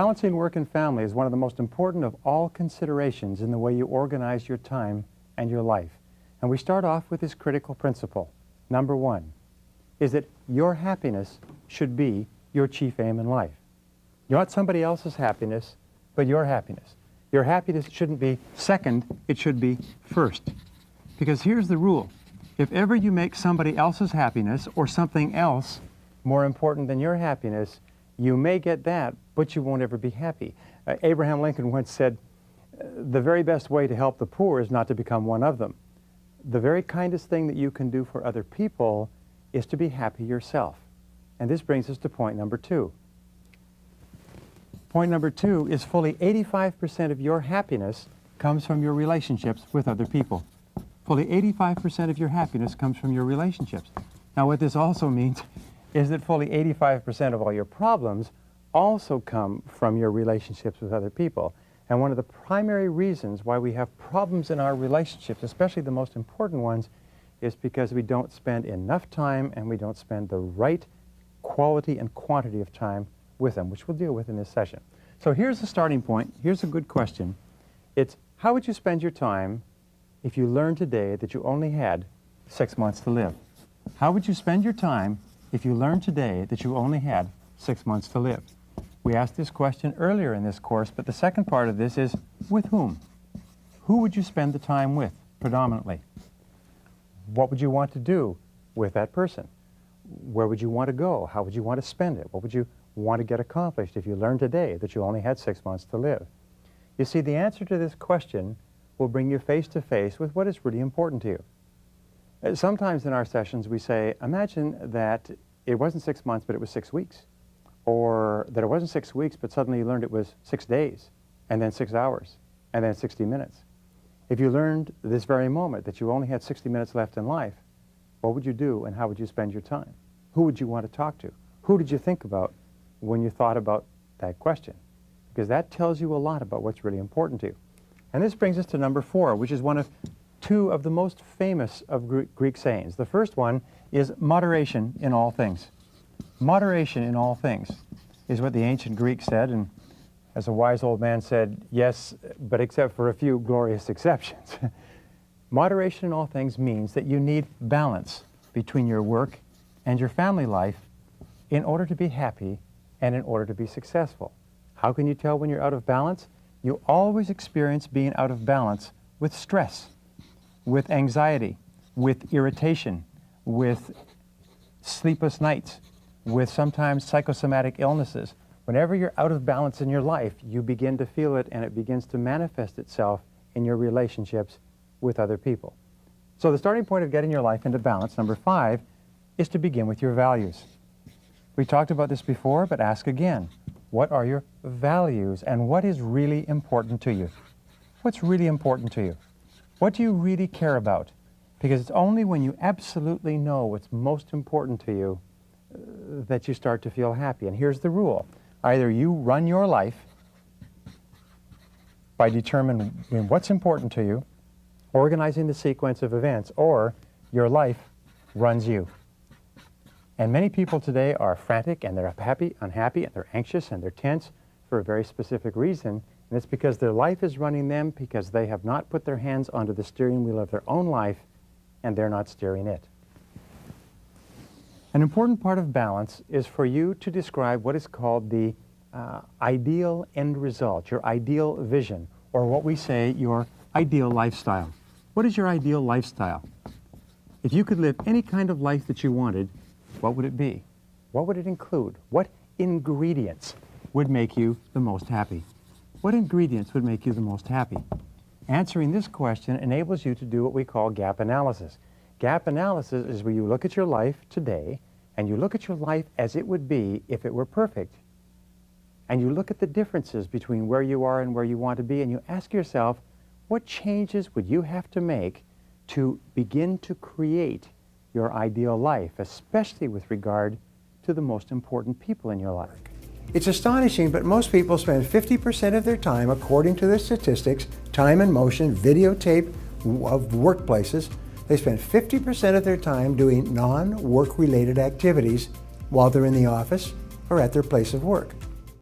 Balancing work and family is one of the most important of all considerations in the way you organize your time and your life. And we start off with this critical principle. Number one is that your happiness should be your chief aim in life. You want somebody else's happiness, but your happiness. Your happiness shouldn't be second, it should be first. Because here's the rule. If ever you make somebody else's happiness or something else more important than your happiness, you may get that, but you won't ever be happy. Abraham Lincoln once said, the very best way to help the poor is not to become one of them. The very kindest thing that you can do for other people is to be happy yourself. And this brings us to point number two. Point number two is fully 85% of your happiness comes from your relationships with other people. Fully 85% of your happiness comes from your relationships. Now what this also means is that fully 85% of all your problems also come from your relationships with other people. And one of the primary reasons why we have problems in our relationships, especially the most important ones, is because we don't spend enough time and we don't spend the right quality and quantity of time with them, which we'll deal with in this session. So here's the starting point. Here's a good question. It's, how would you spend your time if you learned today that you only had 6 months to live? How would you spend your time if you learned today that you only had 6 months to live? We asked this question earlier in this course, but the second part of this is, with whom? Who would you spend the time with, predominantly? What would you want to do with that person? Where would you want to go? How would you want to spend it? What would you want to get accomplished if you learned today that you only had 6 months to live? You see, the answer to this question will bring you face to face with what is really important to you. Sometimes in our sessions we say, imagine that it wasn't 6 months, but it was 6 weeks. Or that it wasn't 6 weeks, but suddenly you learned it was 6 days, and then 6 hours, and then 60 minutes. If you learned this very moment that you only had 60 minutes left in life, what would you do and how would you spend your time? Who would you want to talk to? Who did you think about when you thought about that question? Because that tells you a lot about what's really important to you. And this brings us to number 4, which is one of two of the most famous of Greek sayings. The first one is moderation in all things. Moderation in all things is what the ancient Greeks said, and as a wise old man said, yes, but except for a few glorious exceptions. Moderation in all things means that you need balance between your work and your family life in order to be happy and in order to be successful. How can you tell when you're out of balance? You always experience being out of balance with stress, with anxiety, with irritation, with sleepless nights, with sometimes psychosomatic illnesses. Whenever you're out of balance in your life, you begin to feel it, and it begins to manifest itself in your relationships with other people. So the starting point of getting your life into balance, number 5, is to begin with your values. We talked about this before, but ask again. What are your values, and what is really important to you? What's really important to you? What do you really care about? Because it's only when you absolutely know what's most important to you that you start to feel happy. And here's the rule. Either you run your life by determining what's important to you, organizing the sequence of events, or your life runs you. And many people today are frantic, and they're unhappy, and they're anxious, and they're tense for a very specific reason. And it's because their life is running them because they have not put their hands onto the steering wheel of their own life, and they're not steering it. An important part of balance is for you to describe what is called the ideal end result, your ideal vision, or what we say, your ideal lifestyle. What is your ideal lifestyle? If you could live any kind of life that you wanted, what would it be? What would it include? What ingredients would make you the most happy? What ingredients would make you the most happy? Answering this question enables you to do what we call gap analysis. Gap analysis is where you look at your life today, and you look at your life as it would be if it were perfect. And you look at the differences between where you are and where you want to be, and you ask yourself, what changes would you have to make to begin to create your ideal life, especially with regard to the most important people in your life? It's astonishing, but most people spend 50% of their time, according to the statistics, time and motion, videotape of workplaces. They spend 50% of their time doing non-work related activities while they're in the office or at their place of work.